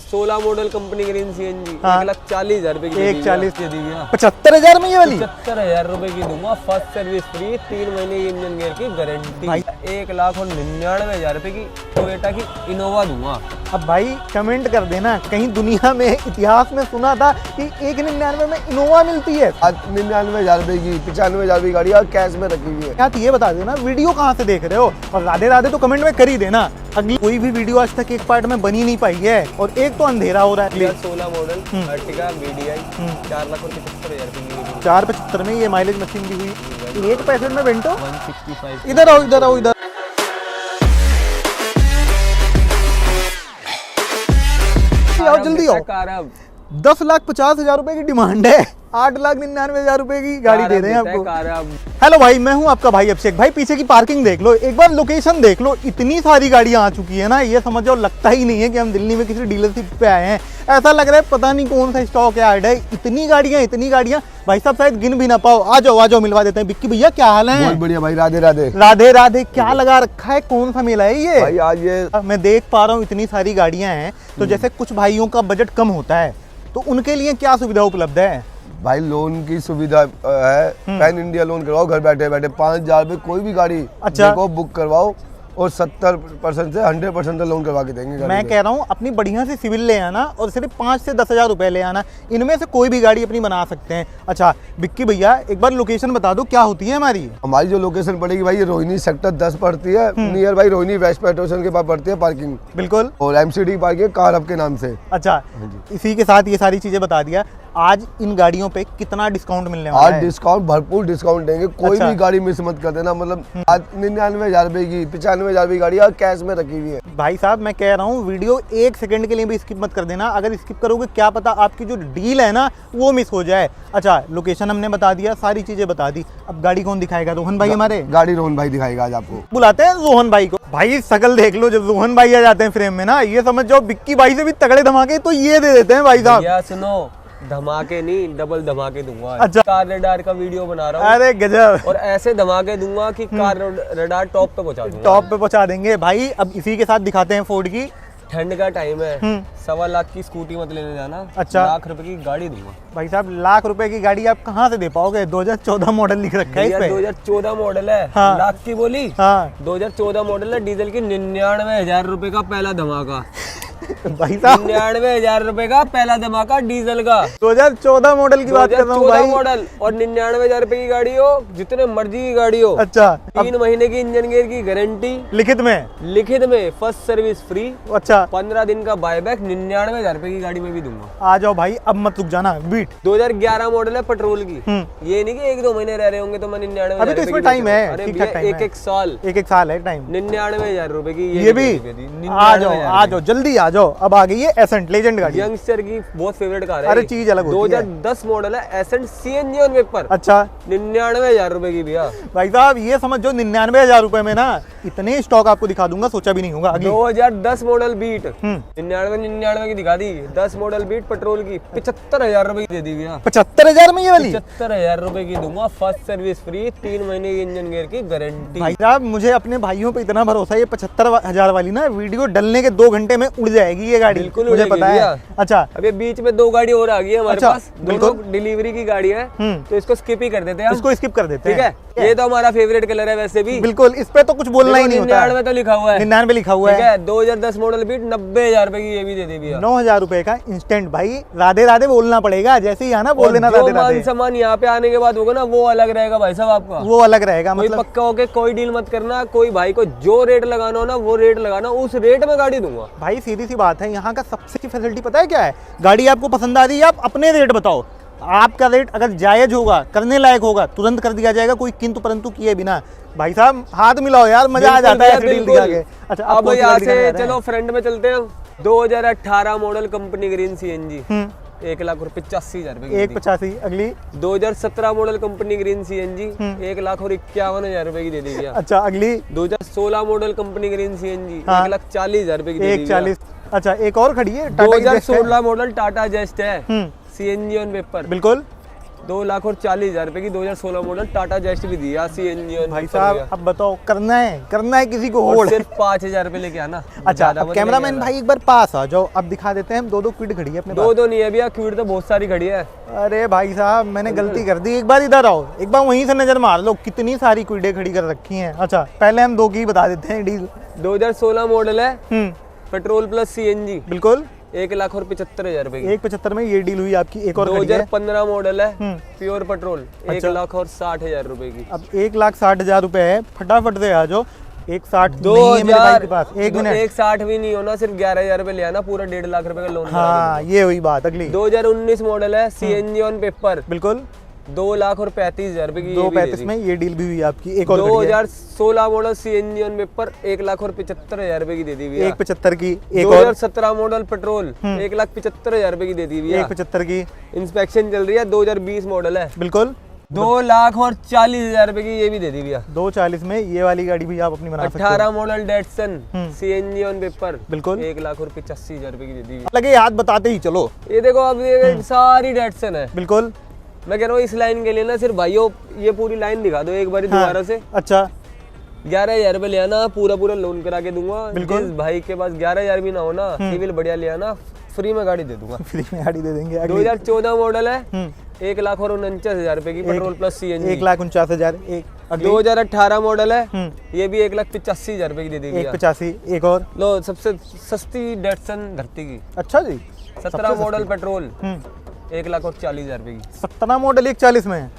16 model company green CNG हाँ। 1,40,000 रुपए की 1,40,000 दे दी भैया। 75,000 में ये वाली 75,000 रुपए की दूंगा। फर्स्ट सर्विस फ्री, 3 महीने की इंजन गेयर की गारंटी। 1,99,000 रुपए की टोयोटा की इनोवा दूंगा। अब भाई कमेंट कर देना, कहीं दुनिया में इतिहास में सुना था कि 1,99,000 में इनोवा मिलती है। 99,000 रुपए की 95,000 की गाड़ी कैश में रखी हुई है। क्या ये बता देना वीडियो कहाँ से देख रहे हो, और राधे राधे तो कमेंट में कर ही देना। अगली कोई भी वीडियो आज तक एक पार्ट में बनी नहीं पाई है, और एक तो अंधेरा हो रहा है। 16 मॉडल अर्टिगा बीडीआई 4,75,000 रुपए की 475 में ये माइलेज मशीन दी हुई। 1 में वेंटो 165। इधर आओ इधर आओ इधर आओ, जल्दी आओ। 10,50,000 रुपए की डिमांड है, 8,99,000 रुपए की गाड़ी दे रहे हैं आपको। हेलो भाई, मैं हूं आपका भाई अभिषेक। भाई पीछे की पार्किंग देख लो, एक बार लोकेशन देख लो, इतनी सारी गाड़ियां आ चुकी है ना, ये समझ जाओ लगता ही नहीं है कि हम दिल्ली में किसी डीलरशिप पे आए हैं। ऐसा लग रहा है पता नहीं कौन सा स्टॉक ऐड है। इतनी गाड़ियां भाई साहब शायद गिन भी ना पाओ। आ जाओ मिलवा देते हैं। बिक्की भैया क्या हाल है? बहुत बढ़िया भाई, राधे राधे। राधे राधे। क्या लगा रखा है, कौन सा मेला है ये? भाई आज ये मैं देख पा रहा हूँ इतनी सारी गाड़ियां हैं, तो जैसे कुछ भाइयों का बजट कम होता है, तो उनके लिए क्या सुविधा उपलब्ध है? भाई लोन की सुविधा है। पैन इंडिया लोन करवाओ घर बैठे बैठे, 5,000 रुपए कोई भी गाड़ी अच्छा। देखो बुक करवाओ और 70% से 100% लोन करवा के देंगे। मैं कह रहा हूँ अपनी बढ़िया से सिविल ले आना और सिर्फ 5 से 10,000 रुपए ले आना, इनमें से कोई भी गाड़ी अपनी बना सकते हैं। अच्छा बिक्की भैया एक बार लोकेशन बता दो, क्या होती है हमारी जो लोकेशन पड़ेगी भाई, ये रोहिणी सेक्टर 10 पड़ती है। Nearby Rohini west petrol station के पास पड़ती है पार्किंग। बिल्कुल। और एमसीडी पार्किंग कार हब के नाम से। अच्छा, इसी के साथ ये सारी चीजें बता दिया। आज इन गाड़ियों पे कितना डिस्काउंट मिलने वाला है? आज डिस्काउंट भरपूर डिस्काउंट देंगे। कोई अच्छा। भी गाड़ी मिस मत कर देना। मतलब आज 99,000 रुपए की 95,000 रुपए की गाड़ी कैश में रखी हुई है। भाई साहब मैं कह रहा हूँ वीडियो 1 सेकंड के लिए भी स्किप मत कर देना। अगर स्किप करोगे क्या पता आपकी जो डील है ना वो मिस हो जाए। अच्छा लोकेशन हमने बता दिया, सारी चीजें बता दी। अब गाड़ी कौन दिखाएगा? रोहन भाई हमारे गाड़ी रोहन भाई दिखाएगा आज आपको। बुलाते हैं रोहन भाई को। भाई शकल देख लो, जब रोहन भाई आ जाते हैं फ्रेम में ना, ये समझ जाओ बिक्की भाई से भी तगड़े धमाके तो ये दे देते हैं भाई साहब। भैया सुनो, धमाके नहीं डबल धमाके दूंगा। अच्छा। कार रडार का वीडियो बना रहा हूँ। अरे गजब। और ऐसे धमाके दूंगा कि कार रडार टॉप पे पहुंचा दूंगा। टॉप पे पहुंचा देंगे भाई। अब इसी के साथ दिखाते हैं फोर्ड की। ठंड का टाइम है, 1.25 लाख की स्कूटी मत लेने जाना। अच्छा। लाख रुपए की गाड़ी दूंगा। भाई साहब लाख रुपए की गाड़ी आप कहाँ से दे पाओगे? 2014 मॉडल लिख रखा है इस पे। 2014 मॉडल है। हाँ। लाख की बोली। हाँ 2014 मॉडल है, डीजल की 99,000 रुपए का पहला धमाका। भाई साहब 99,000 रुपए का पहला धमाका डीजल का। 2014 मॉडल की बात कर रहा हूँ भाई। मॉडल और 99,000 रुपए की गाड़ी हो, जितने मर्जी की गाड़ी हो। अच्छा। 3 महीने की इंजन गेयर की गारंटी लिखित में फर्स्ट सर्विस फ्री। अच्छा 15 दिन का बायबैक 99,000 रुपए की गाड़ी में भी दूंगा। आ जाओ भाई, अब मत रुक जाना। बीट 2011 मॉडल है, पेट्रोल की। ये नहीं कि 1-2 महीने रह रहे होंगे तो मैं 99,000 अभी तो इसमें टाइम है, ठीक ठाक टाइम है। एक साल है टाइम। 99,000 रुपए की ये भी आ जाओ जल्दी आ जाओ। अब आ गई है एसेंट लेजेंड गाड़ी। यंगस्टर की बहुत फेवरेट कार है। अरे चीज अलग होती है। 2010 मॉडल है, एसेंट सीएनजी ऑन पेपर। अच्छा 99,000 रुपए की भैया। भाई साहब ये समझ जो 99,000 रुपए में ना इतने स्टॉक आपको दिखा दूंगा, सोचा भी नहीं होगा। 2010 मॉडल बीट 99 की दिखा दी। 10 मॉडल बीट पेट्रोल की 75,000 रुपए की दे दी भैया। 75,000 में ये वाली 75,000 रुपए की दूंगा। फर्स्ट सर्विस फ्री, 3 महीने की इंजन गेयर की गारंटी। भाई साहब मुझे अपने भाइयों पे इतना भरोसा है, ये 75,000 वाली ना वीडियो डलने के 2 घंटे में उड़ जाएगी ये गाड़ी। बिल्कुल मुझे पता है। अच्छा अभी बीच में 2 गाड़ी और आ गई है हमारे अच्छा, पास। दोनों डिलीवरी की गाड़ी है, तो इसको स्किप ही कर देते हैं। इसको स्किप कर देते ठीक है। ये तो हमारा फेवरेट कलर है वैसे भी। बिल्कुल, इस पे तो कुछ बोलना ही नहीं होता। 99 तो लिखा हुआ है। 99 लिखा हुआ है। 2010 मॉडल बीट 90,000 रुपए की ये भी दे दी भैया। 9,000 रुपए का इंस्टेंट। भाई राधे राधे बोलना पड़ेगा, जैसे ही आना बोल देना राधे राधे। मान सम्मान यहाँ पे आने के बाद होगा ना, वो अलग रहेगा भाई साहब आपका। वो अलग रहेगा। कोई मतलब पक्का होके कोई डील मत करना। कोई भाई को जो रेट लगाना हो ना वो रेट लगाना, उस रेट में गाड़ी दूंगा। भाई सीधी सी बात है, यहाँ का सबसे अच्छी फैसिलिटी पता है क्या है? गाड़ी आपको पसंद आ रही है, आप अपने रेट बताओ। आपका रेट अगर जायज होगा, करने लायक होगा, तुरंत कर दिया जाएगा, कोई किंतु परंतु किए बिना। भाई साहब हाथ मिलाओ यार, मजा आ जाता है डील दिखा के। अच्छा अब यहाँ से चलो फ्रंट में चलते हैं। 2018 मॉडल कंपनी ग्रीन सीएनजी 1,85,000 रुपए की 1,85। अगली 2017 मॉडल कंपनी ग्रीन सीएनजी 1,51,000 रुपए की दे दी गया। अच्छा अगली 2016 मॉडल कंपनी ग्रीन सीएनजी 1,40,000 रुपए की दे दी गया। 1,40। अच्छा एक और खड़ी है 2016 मॉडल टाटा जेस्ट है, सीएनजी ऑन पेपर। बिल्कुल 2,40,000 रुपए की 2016 मॉडल टाटा जेस्ट भी दी CNG। भाई साहब अब बताओ, करना है किसी को और होल्ड। सिर्फ 5,000 रुपए लेके आना। अच्छा ज्यादा अब मत कैमरामैन लेके भाई एक बार पास आ जाओ, अब दिखा देते हैं। 2-2 क्विड खड़ी है अपने आना। दो नहीं है भैया, क्विड तो बहुत सारी खड़ी है। अरे भाई साहब मैंने गलती कर दी, एक बार इधर आओ, एक बार वहीं से नजर मार लो, कितनी सारी क्विडें खड़ी कर रखी हैं। अच्छा पहले हम 2 की बता देते हैं डील। 2016 मॉडल है, पेट्रोल प्लस CNG, बिल्कुल 1,75,000 रुपए की। 1,75 में ये डील हुई आपकी। एक और खड़ी है 2015 मॉडल है, प्योर पेट्रोल, 1,60,000 रुपए की। अब 1,60,000 रुपए है, फटाफट से आ जाओ। 1,60 नहीं है मेरे भाई के पास। एक मिनट, 1,60 भी नहीं होना, सिर्फ 11,000 रुपए ले आना, पूरा 1.5 लाख रुपए का लोन। हाँ ये हुई बात। अगली 2019 मॉडल है, CNG ऑन पेपर, बिल्कुल 2,35,000 रुपए की। 2,35 में ये डील भी हुई आपकी। एक और खड़ी है 2016 मॉडल CNG ऑन पेपर, 1,75,000 रुपए की दे दी हुई है। 1,75 की। एक और 2017 मॉडल पेट्रोल, 1,75,000 रुपए की दे दी हुई है। 1,75 की। इंस्पेक्शन चल रही है, 2020 मॉडल है, बिल्कुल 2,40,000 रुपए की ये भी दे दी भैया। 2,40 में ये वाली गाड़ी भी आप अपनी बना सकते हो। 18 model Datsun CNG on paper, बिल्कुल 1,85,000 रुपए की दे दी हुई है। लगे याद बताते ही चलो। ये देखो अब ये सारी डेटसन है। बिल्कुल मैं कह रहा हूँ इस लाइन के लिए ना सिर्फ भाइयों ये पूरी लाइन दिखा दो एक बार दोबारा से। अच्छा 11,000 रुपए ले आना, पूरा लोन करा के दूंगा। बिल्कुल। जिस भाई के पास 11,000 भी ना हो ना, सिविल बढ़िया ले आना, फ्री में गाड़ी दे दूंगा। फ्री में गाड़ी दे देंगे। अगली 2014 मॉडल है, 1,49,000 रुपए की, पेट्रोल प्लस CNG, 1,49,000। एक अगली 2018 मॉडल है, ये भी 1,85,000 रुपए की दे दी भैया। 1,85। एक और लो सबसे सस्ती डेटसन धरती की, अच्छा जी 17 मॉडल पेट्रोल, 1,40,000 रुपए की। 17 मॉडल 1,40 में।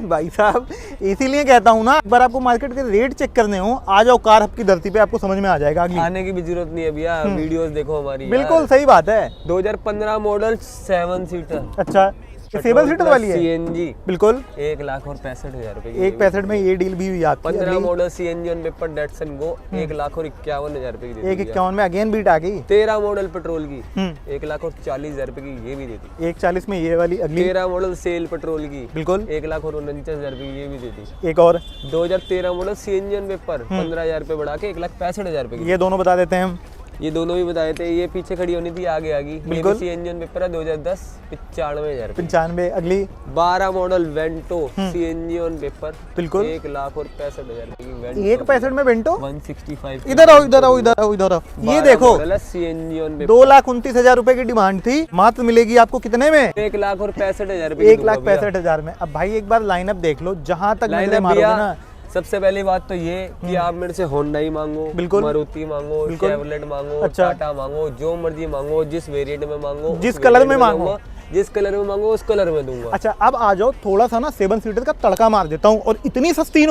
भाई साहब इसीलिए कहता हूँ ना, एक बार आपको मार्केट के रेट चेक करने हो, आ जाओ कार हब की धरती पे, आपको समझ में आ जाएगा। अगली आने की भी जरूरत नहीं है भैया, वीडियोस देखो हमारी। बिल्कुल सही बात है। 2015 मॉडल 7 सीटर, अच्छा 7 सीटर वाली है। CNG, बिल्कुल 1,65,000 रुपए की। 1,65 में ये डील भी हुई आपकी। 15 model CNG on paper Datsun Go, 1,51,000 रुपए की दे दी। 1,51 में अगेन बीट आ गई। 13 मॉडल पेट्रोल की, 1,40,000 रुपए की ये भी दे दी। 1,40 में ये वाली। अगली 13 मॉडल सेल पेट्रोल की, बिल्कुल 1,49,000 रुपए की ये भी दे दी। एक और 2013 मॉडल CNG ऑन पेपर, 15,000 रुपए बढ़ा के 1,65,000 रुपए की। ये दोनों बता देते हैं हम। ये दोनों भी बताए थे, ये पीछे खड़ी होनी थी, आगे आ गई। बिल्कुल। CNG ऑन पेपर है, 2010, 95,000 रुपए। 95। अगली 12 model Vento CNG on paper, बिल्कुल 1,65,000 रुपए की वेंटो। 1,65 में बेंटो। 165। इधर आओ इधर आओ इधर आओ इधर आओ। ये देखो CNG ऑन पेपर, 2,29,000 रुपए की डिमांड थी, मात्र मिलेगी आपको कितने में? 1,65,000 रुपए। 1,65,000 में। अब भाई एक बार लाइनअप देख लो, जहां तक लाइन नजरें मारोगे ना। सबसे पहली बात तो ये कि आप मेरे से होंडा ही मांगो, बिल्कुल। मारुति मांगो, बिल्कुल। शेवलेट मांगो, अच्छा। टाटा मांगो, जो मर्जी मांगो, जिस वेरिएंट में मांगो, जिस उस कलर में वेरिएंट मांगो। दूंगा, जिस कलर में मांगो उस कलर में दूंगा। अच्छा अब आ जाओ, थोड़ा सा ना 7 सीटर का तड़का मार देता हूँ। और इतनी सस्ती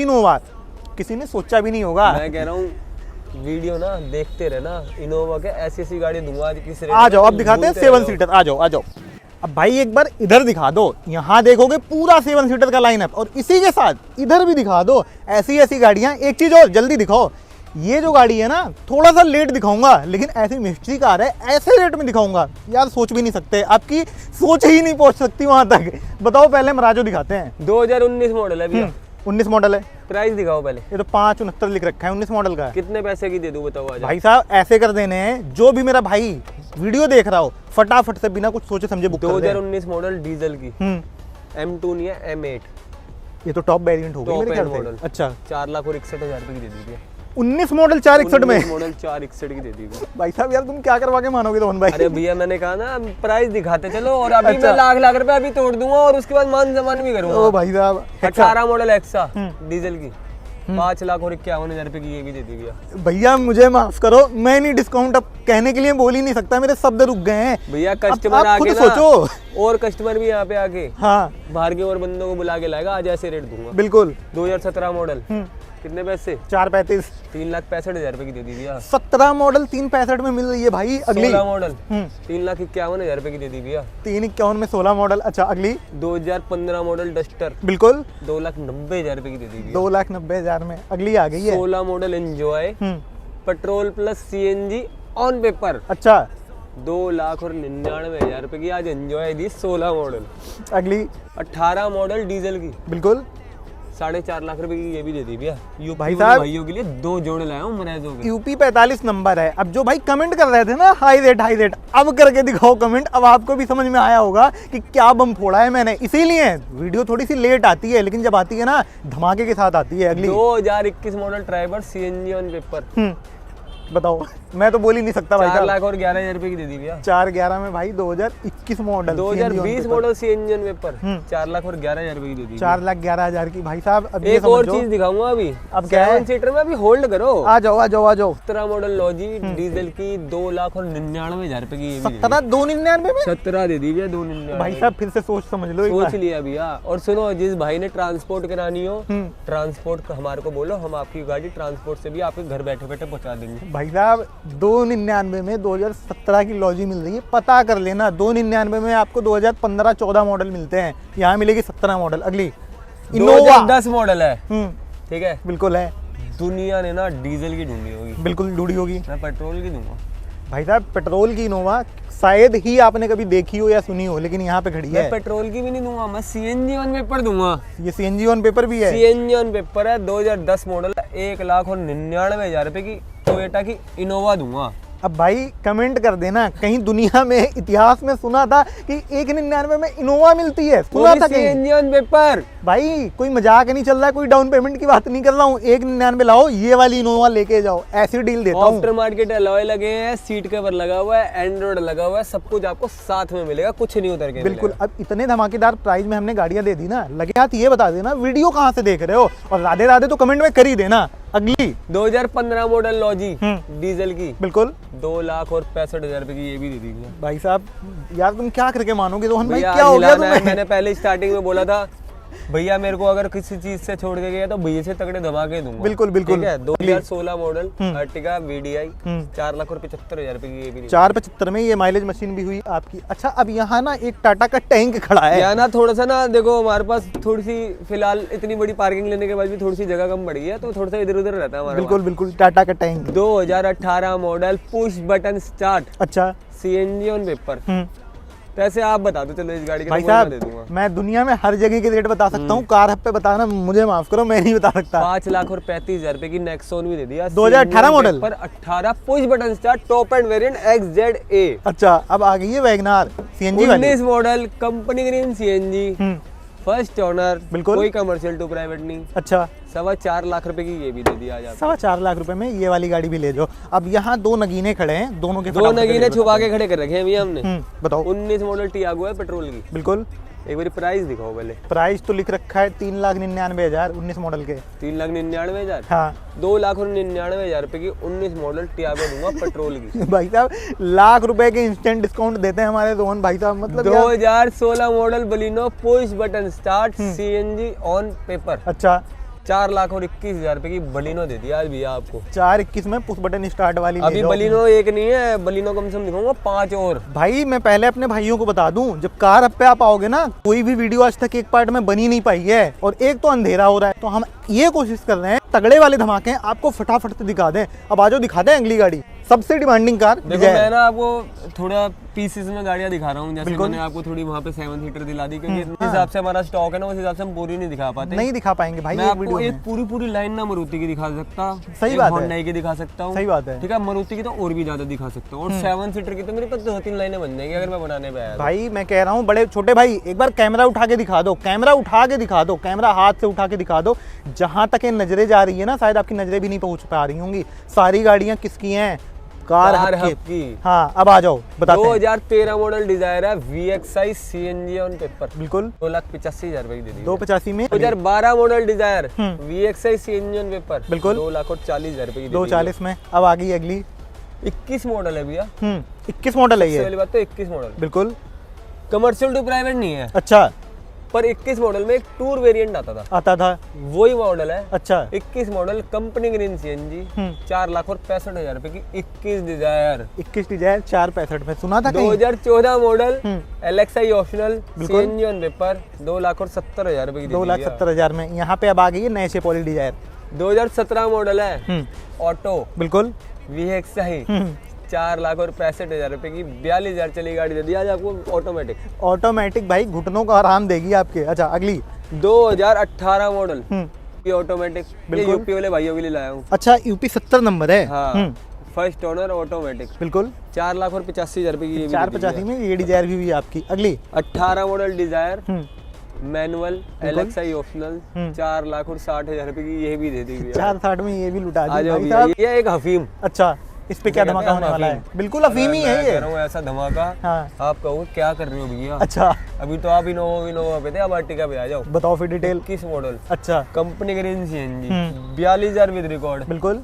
इनोवा किसी ने सोचा भी नहीं होगा। मैं कह रहा हूँ वीडियो ना देखते रहना, इनोवा के ऐसी गाड़ी दूंगा आज किसी आ जाओ अब दिखाते हैं 7 सीटर। आ जाओ। अब भाई एक बार इधर दिखा दो, यहाँ देखोगे पूरा 7 सीटर का लाइनअप, और इसी के साथ इधर भी दिखा दो ऐसी गाड़ियाँ। एक चीज और जल्दी दिखाओ, ये जो गाड़ी है ना थोड़ा सा लेट दिखाऊंगा, लेकिन ऐसी मिस्ट्री कार है, ऐसे रेट में दिखाऊंगा यार, सोच भी नहीं सकते, आपकी सोच ही नहीं पहुंच सकती वहां तक। बताओ पहले मराजो दिखाते हैं। 2019 मॉडल है भैया। 19 मॉडल है। प्राइस दिखाओ पहले। ये तो 569 लिख रखा है 19 मॉडल का। कितने पैसे की दे दूं बताओ आज? भाई साहब ऐसे कर देने हैं, जो भी मेरा भाई वीडियो देख रहा हो फटाफट से बिना कुछ सोचे समझे बुक कर दे। 2019 मॉडल डीजल की, M2 नहीं है M8, ये तो टॉप वेरिएंट होगी टॉप मेरे ख्याल एंड से। मॉडल। अच्छा 4,61,000 रुपए की दे दी है। 19 मॉडल 461 में। मॉडल 461 की दे दी है। भाई साहब यार तुम क्या करवा के मानोगे रोहन भाई? अरे भैया मैंने कहा ना प्राइस दिखाते चलो, और अभी अच्छा। मैं लाख रुपए अभी तोड़ दूंगा, और उसके बाद मान सम्मान भी करूंगा। ओ भाई साहब 18 मॉडल एक्सा डीजल की, 5,51,000 रुपए की ये भी दे दी भैया। भैया मुझे माफ करो, मैं नहीं डिस्काउंट अब कहने के लिए बोल ही नहीं सकता, मेरे शब्द रुक गए हैं। भैया अब कस्टमर आप आके खुद ना, सोचो। और कस्टमर भी यहाँ पे आके हाँ बाहर के और बंदों को बुला के लाएगा, आज ऐसे रेट दूंगा। बिल्कुल। 2017 मॉडल कितने पैसे? 435। 3,65,000 रुपए की दे दी भैया। 17 मॉडल 365 में मिल रही है भाई। अगली 16 मॉडल 3,51,000 रुपए की दे दी भैया। 351 में 16 मॉडल। अच्छा अगली 2015 मॉडल डस्टर बिल्कुल 2,90,000 रुपए की दे दी भैया। 2,90,000 में अगली आ गई है। 16 model enjoy petrol plus CNG on paper, अच्छा 2,99,000 रुपए की आज एंजॉय दी 16 मॉडल। अगली 18 मॉडल डीजल की, बिल्कुल 4.5 लाख रुपए की ये भी दे दी भैया। यूपी भाई वाले साहब- भाइयों के लिए 2 जोड़े लाया हूँ मरेजों के। यूपी 45 नंबर है। अब जो भाई कमेंट कर रहे थे ना हाई रेट, अब करके दिखाओ कमेंट। अब आपको भी समझ में आया होगा कि क्या बम फोड़ा है मैंने। इसीलिए वीडियो थोड़ी सी लेट आती है, लेकिन जब आती है ना धमाके के साथ आती है। अगली 2021 model Triber CNG on paper. बताओ, मैं तो बोल ही नहीं सकता भाई 4 साहब। लाख और 11,000 रुपए की दे दी भैया। 411 में भाई 2021 model 2020 model CNG on paper 4 lakh और 11,000 रुपए की दे दी। 4,11,000 की भाई साहब। अब ये एक और समझो, चीज दिखाऊंगा अभी। अब क्या है? 7 सीटर में अभी होल्ड करो। आ जाओ 17 मॉडल लॉजी डीजल की 2 लाख और 99,000 रुपए की ये भी दे दी। 17,299 में 17 दे दी भैया 299। भाई साहब फिर से सोच समझ लो एक सोच बार। लिया भैया। और सुनो, जिस भाई ने ट्रांसपोर्ट करानी हो, ट्रांसपोर्ट हमारे को बोलो, हम आपकी गाड़ी ट्रांसपोर्ट से भी आपके घर बैठे बैठे पहुंचा देंगे। भाई साहब 299 में 2017 की लॉजी मिल रही है, पता कर लेना। 299 में आपको 2015-14 मॉडल मिलते हैं, यहाँ मिलेगी 17 मॉडल। अगली इनोवा 2010 मॉडल है, ठीक है। बिल्कुल है, दुनिया ने ना डीजल की ढूंढी होगी, बिल्कुल ढूंढी होगी। मैं पेट्रोल की दूंगा। भाई साहब पेट्रोल की इनोवा शायद ही आपने कभी देखी हो या सुनी हो, लेकिन यहाँ पे खड़ी मैं है। पेट्रोल की भी नहीं दूंगा, मैं CNG ऑन पेपर दूंगा। ये CNG ऑन पेपर भी है। CNG ऑन पेपर है, 2010 मॉडल, 1,99,000 रुपए की टोयोटा की इनोवा दूंगा। अब भाई कमेंट कर देना, कहीं दुनिया में इतिहास में सुना था कि 199 में इनोवा मिलती है, सुना था कहीं? CNG on paper. भाई कोई मजाक नहीं चल रहा है, कोई डाउन पेमेंट की बात नहीं कर रहा हूँ। 199 लाओ, ये वाली इनोवा लेके जाओ, ऐसी डील देता हूँ। आफ्टर मार्केट अलॉय लगे हैं, सीट कवर लगा हुआ है, एंड्रॉइड लगा हुआ है, सब कुछ आपको साथ में मिलेगा, कुछ नहीं उतर के बिल्कुल। अब इतने धमाकेदार प्राइस में हमने गाड़ियां दे दी ना, लगे हाथ ये बता देना वीडियो कहाँ से देख रहे हो, और राधे राधे तो कमेंट में कर ही देना। अगली 2015 मॉडल लॉजी डीजल की बिल्कुल 2,65,000 रुपए की ये भी दे दी भैया। भाई साहब यार तुम क्या करके मानोगे रोहन भाई, भैया, क्या हो गया हिलाना है। तुम्हें? मैंने पहले स्टार्टिंग में बोला था भैया मेरे को अगर किसी चीज से छोड़ के गया तो भैया से तगड़े धमाके दूंगा। बिल्कुल, बिल्कुल। ठीक है। 2016 मॉडल अर्टिगा VDI 4,75,000 रुपए की ये भी 475 में ये माइलेज मशीन भी हुई आपकी। अच्छा अब यहाँ ना एक टाटा का टैंक खड़ा है। या ना थोड़ा सा ना देखो, हमारे पास थोड़ी सी फिलहाल इतनी बड़ी पार्किंग लेने के बाद भी थोड़ी सी जगह कम पड़ी है, तो थोड़ा सा इधर उधर रहता है हमारा। बिल्कुल बिल्कुल टाटा का tank. 2018 model push button start अच्छा CNG ऑन पेपर। तो ऐसे आप बता दो, चलो इस गाड़ी के भाई तो मैं दे साहब दूंगा। मैं दुनिया में हर जगह के रेट बता सकता हूँ, कार हब पे बताना मुझे माफ करो, मैं नहीं बता सकता। 5,35,000 रुपए की नेक्सॉन भी दे दिया। 2018 मॉडल पर 18 push button start top end variant XZA। अच्छा अब आ गई है वैगनार CNG वाली। 19 model company green CNG first owner, बिल्कुल। कोई कमर्शियल टू प्राइवेट नहीं। अच्छा 4.25 लाख रुपए की ये भी दे दिया आज आपको। 4.25 लाख रुपए में ये वाली गाड़ी भी ले जाओ। अब यहाँ दो नगीने खड़े हैं, दोनों के दो फटाफट नगीने रेट छुपा बताओ। के खड़े कर रखे हैं भैया हमने। बताओ। 19 मॉडल टियागो है पेट्रोल की। बिल्कुल। एक बार प्राइस दिखाओ पहले। प्राइस तो लिख रखा है 3,99,000 19 मॉडल के। 3,99,000। हाँ 2,99,000 रुपए की 19 मॉडल टियागो दूंगा पेट्रोल की। भाई साहब लाख रुपए के इंस्टेंट डिस्काउंट देते हैं हमारे रोहन भाई साहब, मतलब यार। 2016 model Baleno push button start CNG on paper. अच्छा 4,21,000 रुपए की बलिनो दे दिया आज भैया आपको। 421 में पुश बटन स्टार्ट वाली ले अभी जाओ। बलिनो एक नहीं है, बलिनो कम से कम दिखाऊंगा 5 और। भाई मैं पहले अपने भाइयों को बता दूं, जब कार अब पे आप आओगे ना, कोई भी वीडियो आज तक एक पार्ट में बनी नहीं पाई है, और एक तो अंधेरा हो रहा है, तो हम ये कोशिश कर रहे हैं तगड़े वाले धमाके आपको फटाफट से दिखा दें। अब आ जाओ दिखा दें अगली गाड़ी, सबसे डिमांडिंग कार। देखो मैं ना आपको थोड़ा पीसेस में गाड़ियां दिखा रहा हूँ, जैसे मैंने आपको थोड़ी वहाँ पे 7 सीटर दिला दी, क्योंकि जिस हिसाब से हमारा स्टॉक है ना, उस हिसाब से हम पूरी नहीं दिखा पाते। नहीं दिखा पाएंगे भाई मैं एक आपको वीडियो एक में। पूरी लाइन ना मारुति की दिखा सकता, सही एक बात है। होंडा की दिखा सकता हूँ, सही बात है। ठीक है। मारुति की तो और भी ज्यादा दिखा सकता हूँ, और 7 सीटर की तो मेरे पास 2-3 लाइनें बन जाएंगी अगर मैं बनाने पे आया तो। भाई मैं कह रहा हूँ बड़े छोटे भाई, एक बार कैमरा उठा के दिखा दो, कैमरा उठा के दिखा दो, कैमरा हाथ से उठा के दिखा दो। जहां तक ये नजरें जा रही है ना, शायद आपकी नजरें भी नहीं पहुंच पा रही होंगी, सारी गाड़ियां किसकी हैं? कार हब की। हाँ अब आ जाओ बताते हैं। 2013 मॉडल डिजायर है VXI CNG ऑन पेपर। बिल्कुल 2,85,000 रुपए की दे दी। 285 में 2012 model Dzire VXI CNG on paper. बिल्कुल 2,40,000 रुपए की। 240 में अब आ गई अगली। 21 मॉडल है भैया। 21 मॉडल है सबसे ये। पहली बात तो 21 मॉडल बिल्कुल। कमर्शियल टू प्राइवेट नहीं है, अच्छा पर 21 मॉडल में एक टूर वेरिएंट आता था, आता था। वही मॉडल है। अच्छा 21 मॉडल कंपनी ग्रीन CNG 4,65,000 रुपए की 21 डिजायर। 21 डिजायर 465 में, सुना था कहीं? 2014 model LXI optional CNG on paper 2,70,000 रुपए की। 2,70,000 में। यहाँ पे अब आ गई है नए शेप वाली डिजायर। 2017 मॉडल है ऑटो बिल्कुल VXI 4,65,000 रुपए की 42,000 चली गाड़ी दे दी आज आपको ऑटोमेटिक। ऑटोमेटिक भाई घुटनों को आराम देगी आपके। अच्छा अगली 2018 मॉडल ऑटोमेटिक, ये यूपी वाले भाइयों के लिए लाया हूँ। अच्छा यूपी 70 नंबर है। हाँ, फर्स्ट ओनर ऑटोमेटिक, बिल्कुल 4,85,000 रुपए की। 485 में ये डिजायर भी हुई आपकी। अगली 18 model Dzire manual LXI optional, 4,60,000 रुपए की, ये भी दे दी भैया। 460 में ये भी लुटा दी आ जाओ भाई भैया, साहब। ये एक हफीम। अच्छा इस पे क्या धमाका होने वाला है? बिल्कुल अफीम ही है मैं ये। कह रहा हूँ ऐसा धमाका। हाँ। आप कहो क्या कर रहे हो भैया? अच्छा अभी तो आप इनोवा पे थे, अब अर्टिगा पे आ जाओ। बताओ फिर डिटेल। किस मॉडल? अच्छा company green CNG, 42,000 with record, बिल्कुल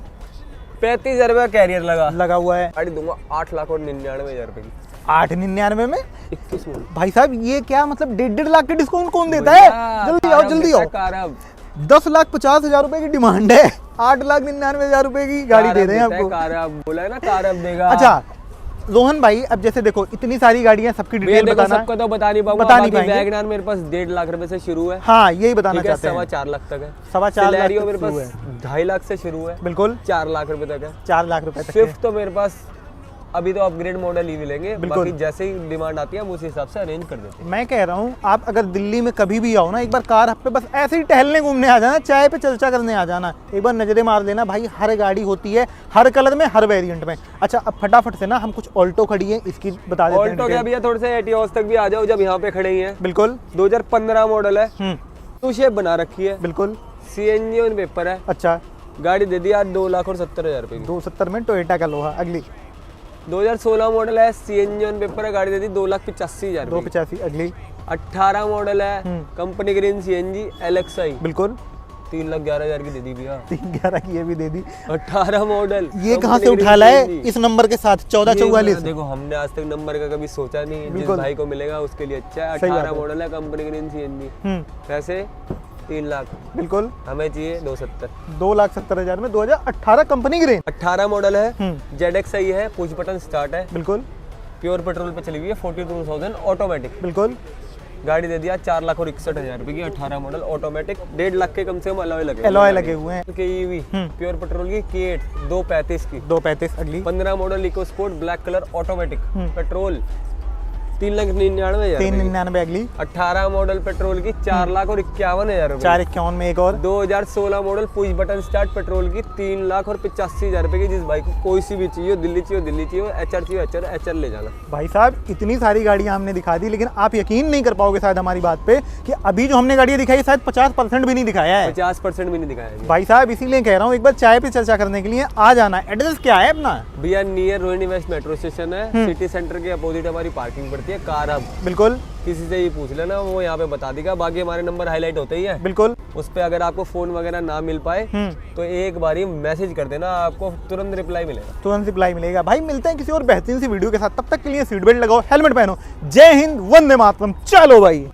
35,000 रुपया कैरियर लगा हुआ है। गाड़ी दूंगा 8,99,000 रुपए की। 899 में 21 मॉडल। भाई साहब ये क्या मतलब 1.5 लाख के डिस्काउंट कौन देता है? जल्दी आओ जल्दी आओ। 10,50,000 रुपए की डिमांड है, 8,99,000 रुपए की गाड़ी दे रहे हैं आपको। बोला है ना कारब देगा। अच्छा रोहन भाई अब जैसे देखो इतनी सारी गाड़ियां, सबकी डिटेल देखो बताना सबको तो बता नहीं पाऊंगा। बता नहीं बाकी पाएंगे। वैगनआर मेरे पास 1.5 लाख रुपए से शुरू है। हाँ यही बताना ठीक है, चाहते हैं। 4.25 लाख तक है। 4.25 लाख Celerio तक मेरे शुरू पास 2.5 लाख से शुरू है, बिल्कुल 4 लाख रुपए तक है। 4 लाख रुपए तक है। स्विफ्ट तो मेरे पास अभी तो अपग्रेड मॉडल ही मिलेंगे, बिल्कुल। बाकी जैसे ही डिमांड आती है हम उसी हिसाब से अरेंज कर देते हैं। मैं कह रहा हूँ आप अगर दिल्ली में कभी भी आओ ना, एक बार कार हब पे बस ऐसे ही टहलने घूमने आ जाना, चाय पे चर्चा करने आ जाना, एक बार नजरें मार लेना भाई। हर गाड़ी होती है हर कलर में, हर वेरिएंट में। अच्छा अब फटाफट से ना हम कुछ ऑल्टो खड़ी है इसकी बता देते हैं। ऑल्टो क्या भैया, थोड़े से एटियोस तक भी आ जाओ जब यहाँ पे खड़े ही हैं। बिल्कुल 2015 मॉडल है, टू शेप बना रखी है, बिल्कुल CNG ऑन पेपर है। अच्छा गाड़ी दे दी आज 2,70,000 रुपए की। 270 में टोयोटा का लोहा। अगली 2016 मॉडल है, CNG ऑन पेपर है, गाड़ी दे दी 2,85,000 रुपए की। 285 अगली 18 मॉडल है, कंपनी ग्रीन CNG LXI, बिल्कुल 3,11,000 की दे दी भैया। 311 की ये भी दे दी। 18 मॉडल ये कहाँ से उठा लाए इस नंबर के साथ? 1444। देखो हमने आज तक नंबर का कभी सोचा नहीं, जिस बिल्कुल। भाई को मिलेगा उसके लिए अच्छा है। सही बात 18 है। मॉडल है, कंपनी ग्रीन CNG, पैसे 3 लाख, बिल्कुल हमें चाहिए 270। 2,70,000 में 2018 कंपनी ग्रीन। 18 मॉडल है, ZXI है, पुश बटन स्टार्ट है, बिल्कुल प्योर पेट्रोल पे चली हुई है, 42,000 ऑटोमेटिक। बिल्कुल गाड़ी दे दिया 4,61,000 रुपए की। 18 मॉडल ऑटोमेटिक, 1.5 लाख के कम से कम अलॉय लगे एलॉय लगे हुए हैं। के EV प्योर पेट्रोल की K8 235 की। 235 अगली 15 model EcoSport black colour automatic petrol, 3,99,000। 399 अगली 18 मॉडल पेट्रोल की 4,51,000 रुपए। 451 में एक और 2016 model push button start petrol की 3,85,000 रुपए की। जिस भाई को कोई सी भी चाहिए, दिल्ली चाहिए, HR चाहिए, HR ले जाना। भाई साहब इतनी सारी गाड़ियां हमने दिखा दी, लेकिन आप यकीन नहीं कर पाओगे शायद हमारी बात पे कि अभी जो हमने गाड़ियां दिखाई शायद 50% भी नहीं दिखाया है। 50% भी नहीं दिखाया है भाई साहब इसीलिए कह रहा हूँ एक बार चाय पे चर्चा करने के लिए आ जाना। एड्रेस क्या है अपना? भैया near Rohini waste metro station है, सिटी सेंटर के अपोजिट हमारी पार्किंग पड़ती है कार हब। बिल्कुल किसी से ही पूछ लेना, वो यहाँ पे बता देगा। बाकी हमारे नंबर हाईलाइट होते ही है, बिल्कुल उस पे अगर आपको फोन वगैरह ना मिल पाए तो एक बार ही मैसेज कर देना, आपको तुरंत रिप्लाई मिलेगा। तुरंत रिप्लाई मिलेगा। भाई मिलते हैं किसी और बेहतरीन सी वीडियो के साथ, तब तक के लिए सीट बेल्ट लगाओ, हेलमेट पहनो। जय हिंद, वंदे मातरम। चलो भाई।